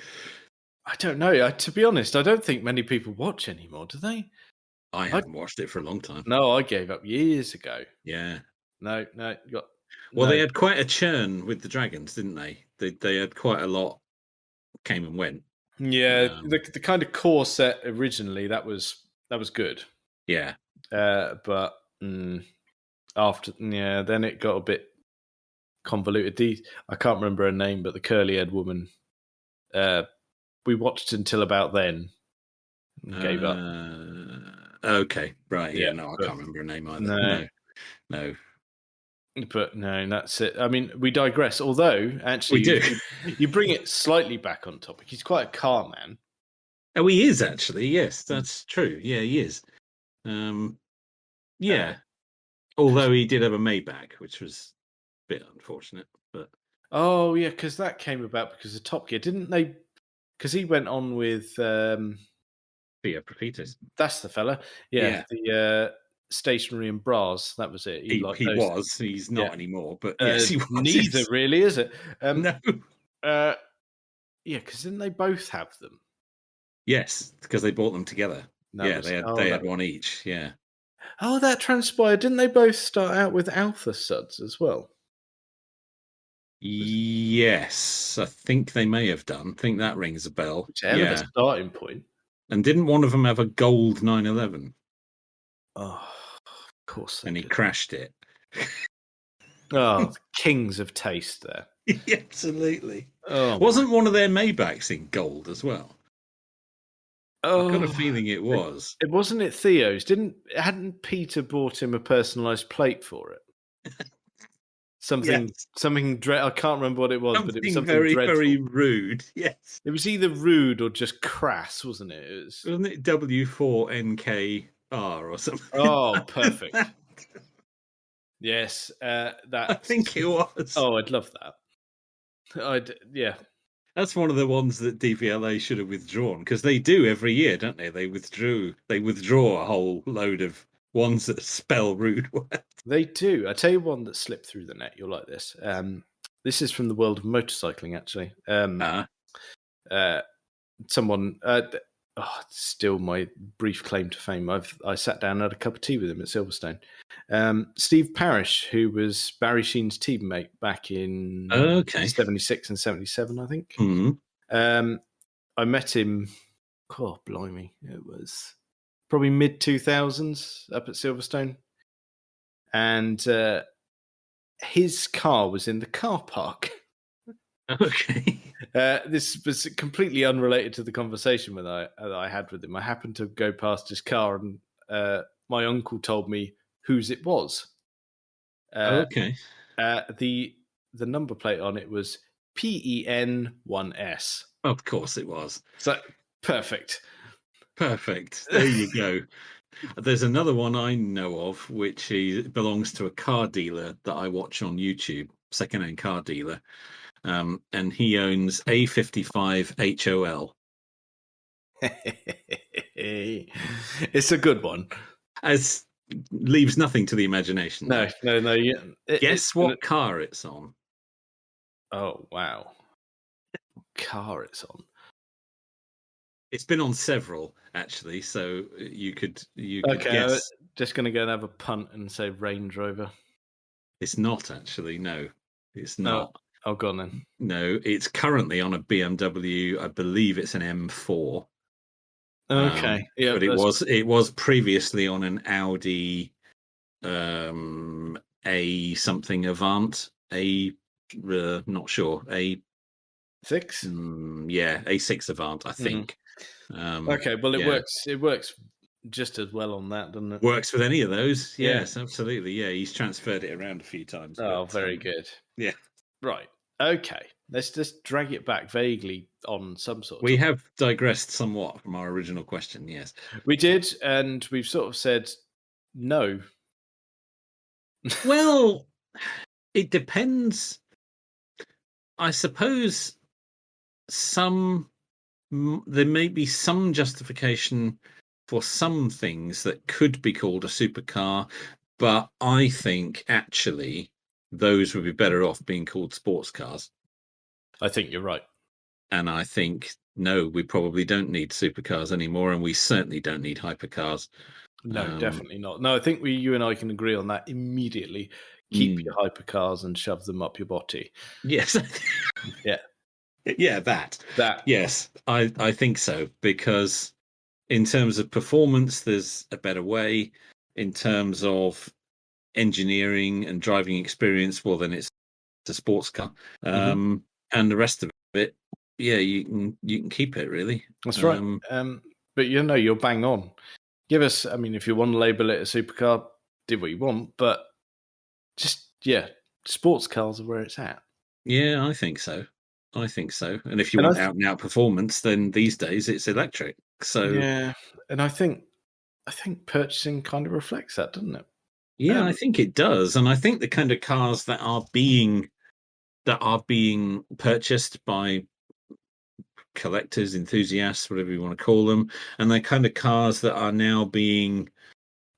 I don't know. To be honest, I don't think many people watch anymore, do they? I haven't watched it for a long time. No, I gave up years ago. Yeah. No, they had quite a churn with the Dragons, didn't they? They had quite a lot came and went. Yeah, the kind of core set originally that was good. Yeah. But Then it got a bit convoluted. I can't remember her name, but the curly-haired woman. We watched until about then. And gave up. Okay, right. Yeah, no, I but can't remember her name either. No. But no, that's it. I mean, we digress. Although, actually, we do. You bring it slightly back on topic. He's quite a car man. Oh, he is actually. Yes, that's true. Yeah, he is. Yeah. Although he did have a Maybach, which was a bit unfortunate. But oh yeah, because that came about because of Top Gear, didn't they? Because he went on with Theo Profitis. That's the fella. Yeah. The stationery and bras. That was it. He was. He's not anymore. But yes, he was. Neither really, is it? No. Yeah, because didn't they both have them? Yes, because they bought them together. They had one each. Yeah. Oh, that transpired. Didn't they both start out with Alpha Suds as well? Yes, I think they may have done. I think that rings a bell. Which hell of a starting point. And didn't one of them have a gold 911? Oh, of course. And he crashed it. Oh, kings of taste there. Absolutely. Oh, wasn't one of their Maybachs in gold as well? Oh, I've got a feeling it was. It wasn't it Theos? Hadn't Peter bought him a personalised plate for it? Something. I can't remember what it was, but it was something very, dreadful. very rude. Yes, it was either rude or just crass, wasn't it? Wasn't it W4NKR or something? Oh, perfect. Yes, that. I think it was. Oh, I'd love that. Yeah. That's one of the ones that DVLA should have withdrawn, because they do every year, don't they? They withdraw a whole load of ones that spell rude words. They do. I tell you one that slipped through the net. You'll like this. This is from the world of motorcycling, actually. Someone. Still my brief claim to fame. I sat down and had a cup of tea with him at Silverstone. Steve Parrish, who was Barry Sheen's teammate back in 76 and 77, I think. Mm-hmm. I met him. God, blimey! It was probably mid 2000s up at Silverstone, and his car was in the car park. Okay. This was completely unrelated to the conversation that I had with him. I happened to go past his car, and my uncle told me whose it was. Okay. The number plate on it was PEN1S. Of course it was. So perfect. There you go. There's another one I know of, which belongs to a car dealer that I watch on YouTube, second-hand car dealer. And he owns A55 HOL. It's a good one. Leaves nothing to the imagination. No. Yeah. Guess what car it's on? Oh, wow. What car it's on? It's been on several, actually, so you could okay, guess. I was just going to go and have a punt and say Range Rover. It's not, actually, no. It's not. Oh, go on then. No, it's currently on a BMW. I believe it's an M4. Okay, but it was previously on an Audi A something Avant. Not sure. A6. A6 Avant, I think. Okay, well it works. It works just as well on that, doesn't it? Works with any of those. Yes, absolutely. Yeah, he's transferred it around a few times. Oh, very good. Yeah. Right. Okay. Let's just drag it back vaguely on some sort. We have digressed somewhat from our original question. Yes, we did, and we've sort of said no. Well, it depends. I suppose there may be some justification for some things that could be called a supercar, but I think actually those would be better off being called sports cars. I think you're right. And I think, no, we probably don't need supercars anymore, and we certainly don't need hypercars. No, definitely not. No, I think you and I can agree on that immediately. Keep your hypercars and shove them up your body. Yes. Yeah. Yeah, that. Yes, I think so, because in terms of performance, there's a better way. in terms of engineering and driving experience, well, then it's a sports car. And the rest of it, yeah, you can keep it, really. That's right. But you're bang on. Give us, I mean, if you want to label it a supercar, do what you want, but just, sports cars are where it's at. Yeah, I think so. And if you want out and out performance, then these days it's electric. So yeah, and I think purchasing kind of reflects that, doesn't it? Yeah, I think it does, and I think the kind of cars that are being purchased by collectors, enthusiasts, whatever you want to call them, and they're kind of cars that are now being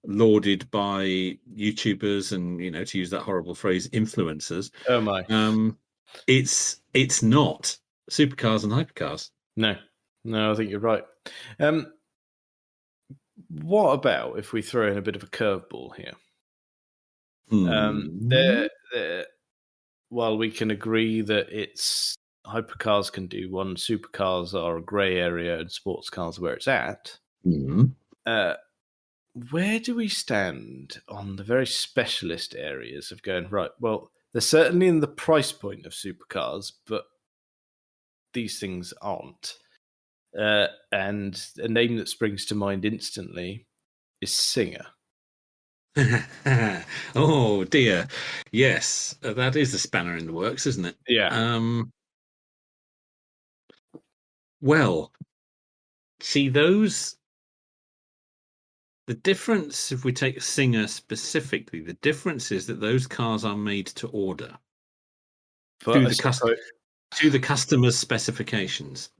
lauded by YouTubers and, to use that horrible phrase, influencers. Oh my! It's not supercars and hypercars. No, I think you're right. What about if we throw in a bit of a curveball here? While we can agree that it's hypercars can do one, supercars are a grey area, and sports cars where it's at. Where do we stand on the very specialist areas of going, right, well, they're certainly in the price point of supercars, but these things aren't. And a name that springs to mind instantly is Singer. Oh dear, yes, that is a spanner in the works, isn't it? Yeah. Well, see, the difference, if we take Singer specifically, the difference is that those cars are made to order to the customer's specifications.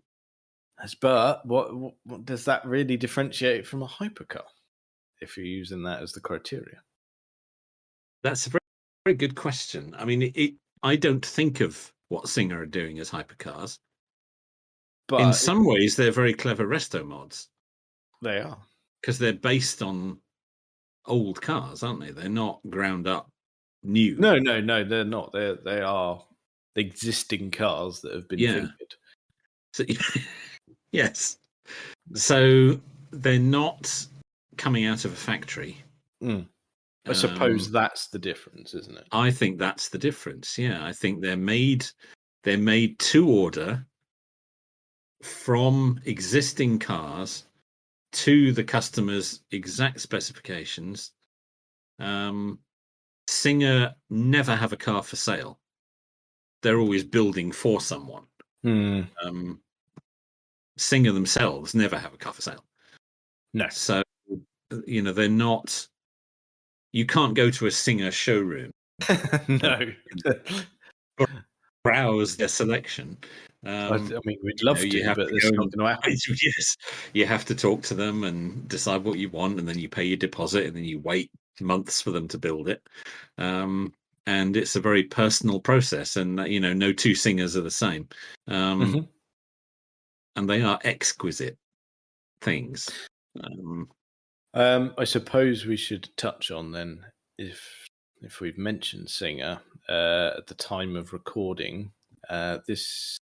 But what does that really differentiate from a hypercar, if you're using that as the criteria? That's a very, very good question. I mean, I don't think of what Singer are doing as hypercars. But in some ways, they're very clever resto mods. They are. Because they're based on old cars, aren't they? They're not ground up new. No, they're not. They are existing cars that have been fingered. So, yes. So they're not coming out of a factory. I suppose that's the difference, isn't it? I think that's the difference. Yeah, I think they're made to order from existing cars to the customer's exact specifications. Singer never have a car for sale. They're always building for someone. Singer themselves never have a car for sale. No. So, they're not. You can't go to a Singer showroom. No. Browse their selection. I mean, we'd love to, but it's not going to happen. Yes, you have to talk to them and decide what you want, and then you pay your deposit, and then you wait months for them to build it. And it's a very personal process, and no two Singers are the same. And they are exquisite things. I suppose we should touch on then, if we've mentioned Singer at the time of recording, this.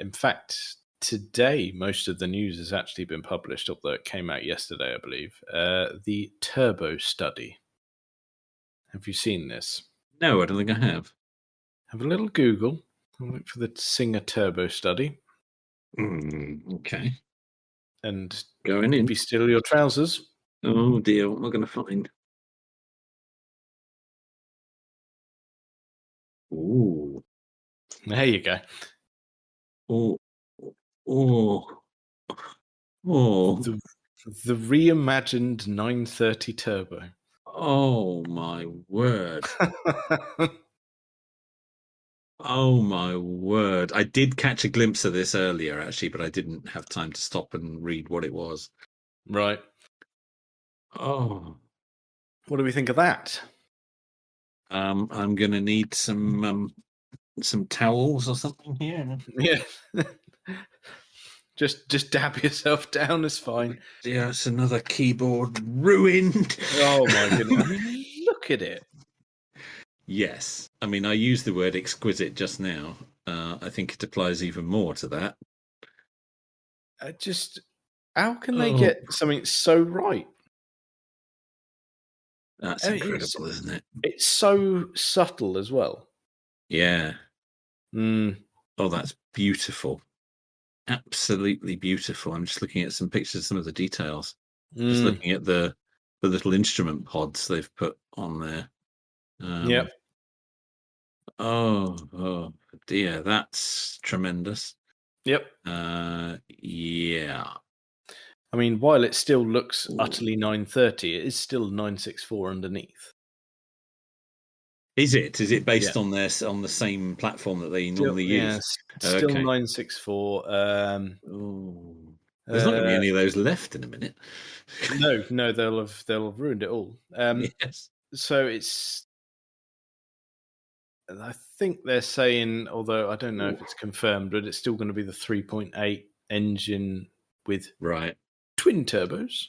In fact, today, most of the news has actually been published, although it came out yesterday, I believe. The Turbo Study. Have you seen this? No, I don't think I have. Have a little Google and look for the Singer Turbo Study. Okay. And going in. Be still your trousers. Oh dear, what am I going to find? Ooh. There you go. Oh. The reimagined 930 Turbo. Oh my word. Oh my word. I did catch a glimpse of this earlier, actually, but I didn't have time to stop and read what it was. Right. Oh. What do we think of that? I'm going to need some towels or something here. Yeah. Just dab yourself down is fine. Yeah, it's another keyboard ruined. Oh my goodness. I mean, look at it. Yes. I mean, I used the word exquisite just now. I think it applies even more to that. How can they get something so right? That's incredible, isn't it? It's so subtle as well. Yeah. Mm. Oh, that's beautiful. Absolutely beautiful. I'm just looking at some pictures, some of the details. Just looking at the little instrument pods they've put on there. Yep. Oh dear, that's tremendous. Yep. Yeah. I mean, while it still looks utterly 930, it is still 964 underneath. Is it? Is it based on the same platform that they normally use? Still 964. There's not going to be any of those left in a minute. No, they'll have ruined it all. Yes. So it's. I think they're saying, although I don't know if it's confirmed, but it's still going to be the 3.8 engine with twin turbos.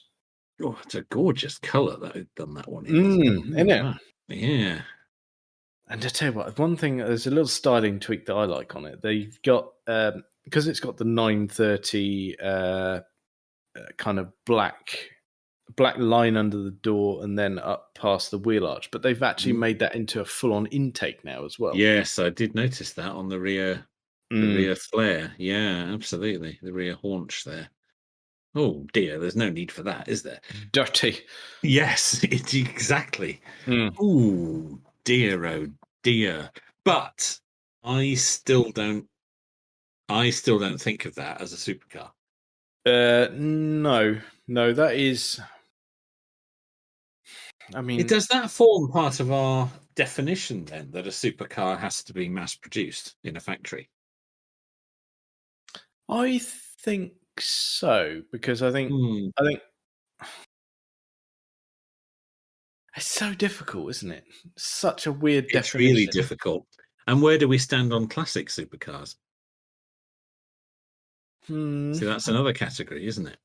Oh, it's a gorgeous colour that they've done that one in. Isn't it? Yeah. And to tell you what, one thing, there's a little styling tweak that I like on it. They've got, because it's got the 930 kind of black line under the door and then up past the wheel arch, but they've actually made that into a full-on intake now as well. Yes, I did notice that on the rear flare. Yeah, absolutely. The rear haunch there. Oh dear, there's no need for that, is there? Dirty. Yes, exactly. Oh dear. But I still don't think of that as a supercar. No, that is. I mean, does that form part of our definition then, that a supercar has to be mass produced in a factory? I think so, because I think it's so difficult, isn't it? Such a weird definition. It's really difficult. And where do we stand on classic supercars? See, that's another category, isn't it?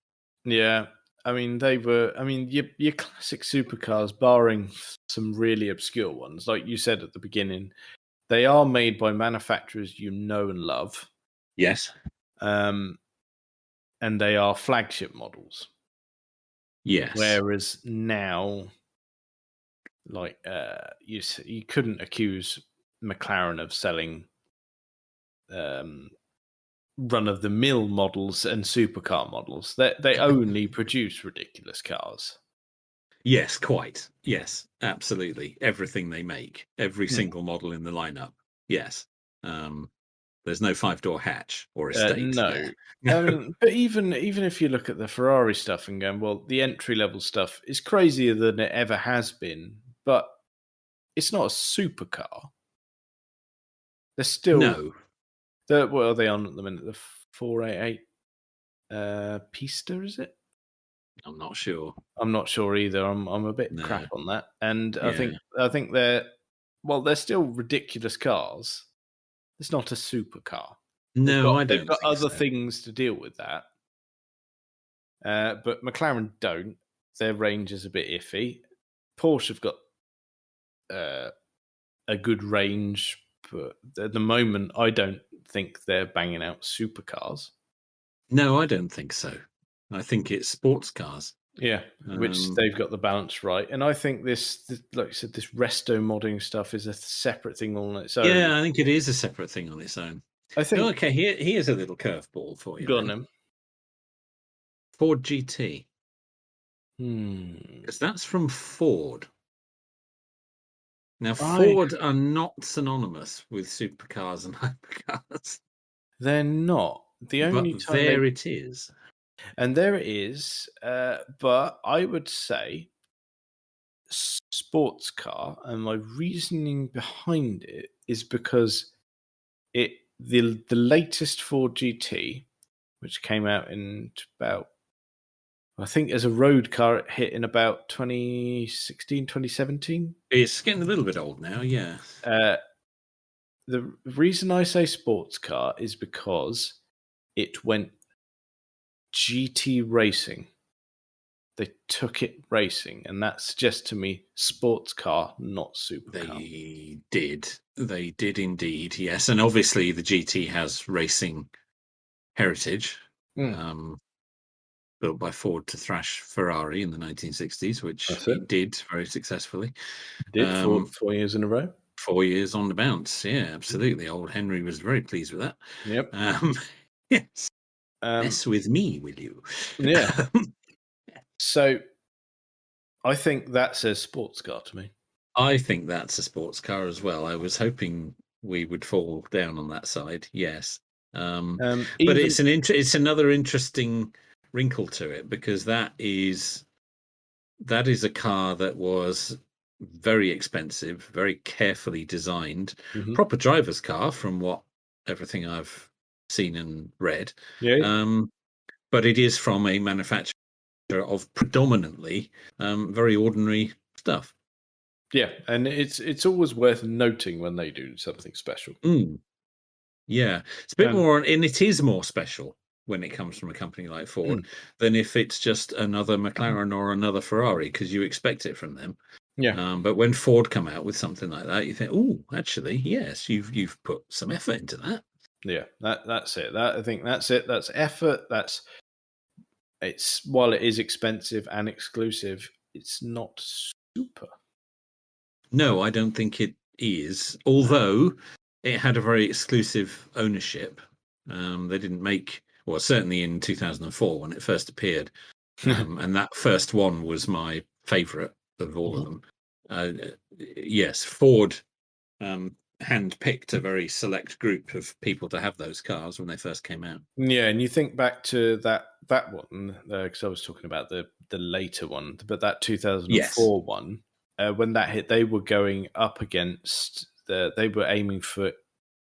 Yeah. I mean, your classic supercars, barring some really obscure ones, like you said at the beginning, they are made by manufacturers you know and love. Yes. And they are flagship models. Yes. Whereas now, like you couldn't accuse McLaren of selling run-of-the-mill models and supercar models. They only produce ridiculous cars. Yes, quite. Yes, absolutely. Everything they make, every single model in the lineup. Yes. There's no 5-door hatch or estate. No. But even if you look at the Ferrari stuff and going, well, the entry-level stuff is crazier than it ever has been, but it's not a supercar. They're still... No. What are they on at the minute? The 488 Pista, is it? I'm not sure. I'm not sure either. I'm a bit crap on that. And I think they're still ridiculous cars. It's not a supercar. No, I don't. They've got other things to deal with that. But McLaren don't. Their range is a bit iffy. Porsche have got a good range, but at the moment, I don't think they're banging out supercars. No, I don't think so. I think it's sports cars. Yeah, which they've got the balance right. And I think this, like you said, this resto modding stuff is a separate thing on its own. Yeah, I think it is a separate thing on its own. I think. Okay, here's a little curveball for you. Go on then. Ford GT. Because that's from Ford. Now, Ford are not synonymous with supercars and hypercars. They're not. The only time there it is. And there it is. But I would say sports car, and my reasoning behind it is because the latest Ford GT, which came out in about, I think as a road car, it hit in about 2016, 2017. It's getting a little bit old now, yeah. The reason I say sports car is because it went GT racing. They took it racing, and that suggests to me sports car, not supercar. They did indeed, yes. And obviously the GT has racing heritage. But built by Ford to thrash Ferrari in the 1960s, which it did very successfly. Did 4 years in a row? 4 years on the bounce. Yeah, absolutely. Old Henry was very pleased with that. Yep. Yes. Mess with me, will you? Yeah. So I think that says sports car to me. I think that's a sports car as well. I was hoping we would fall down on that side. Yes. But it's another interesting wrinkle to it, because that is a car that was very expensive, very carefully designed, proper driver's car from everything I've seen and read. Yeah. But it is from a manufacturer of predominantly very ordinary stuff. Yeah, and it's always worth noting when they do something special. Yeah, it's a bit more, and it is more special when it comes from a company like Ford than if it's just another McLaren or another Ferrari, because you expect it from them. Yeah. But when Ford come out with something like that, you think, oh, actually, yes, you've put some effort into that. Yeah, that's it. I think that's it. That's effort. While it is expensive and exclusive, it's not super. No, I don't think it is. Although it had a very exclusive ownership. They didn't make, well, certainly in 2004 when it first appeared, and that first one was my favourite of all of them. Yes, Ford handpicked a very select group of people to have those cars when they first came out. Yeah, and you think back to that one, because I was talking about the later one, but that 2004 one, when that hit, they were going up against they were aiming for,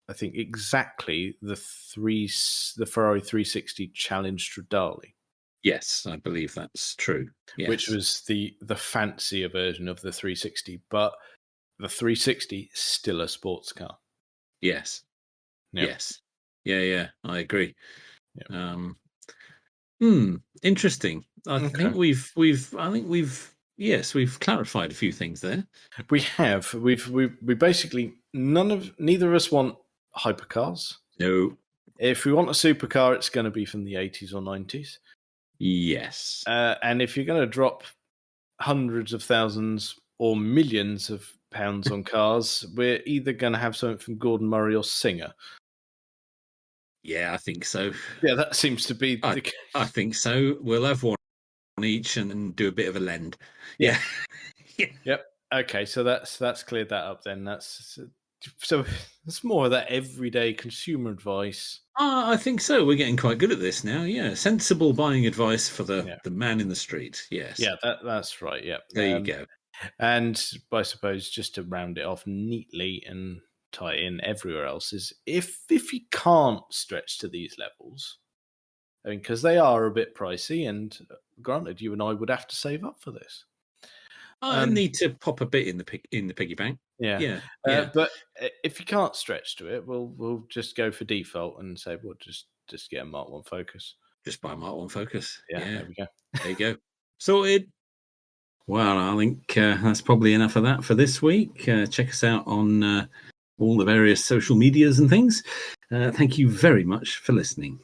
I think, exactly the Ferrari 360 Challenge Stradale. Yes, I believe that's true. Yes. Which was the fancier version of the 360, but the 360 is still a sports car. Yes. Yep. Yes. Yeah, I agree. Yep. Interesting. I think we've clarified a few things there. We have. We basically neither of us want hypercars. No. If we want a supercar, it's going to be from the 80s or 90s. Yes. And if you're going to drop hundreds of thousands or millions of pounds on cars, we're either going to have something from Gordon Murray or Singer. Yeah, I think so. Yeah, that seems to be the case. I think so. We'll have one on each and do a bit of a lend. Yeah. Yep. Okay, so that's cleared that up then. So it's more of that everyday consumer advice. I think so. We're getting quite good at this now. Yeah, sensible buying advice for the man in the street. Yes. Yeah, that's right. Yeah. There you go. And I suppose just to round it off neatly and tie in everywhere else is if you can't stretch to these levels, I mean, because they are a bit pricey, and granted, you and I would have to save up for this. I need to pop a bit in the piggy bank. Yeah. But if you can't stretch to it, we'll just go for default and say, well, just get a Mark 1 Focus. Just buy a Mark 1 Focus. Yeah, there we go. There you go. Sorted. Well, I think that's probably enough of that for this week. Check us out on all the various social medias and things. Thank you very much for listening.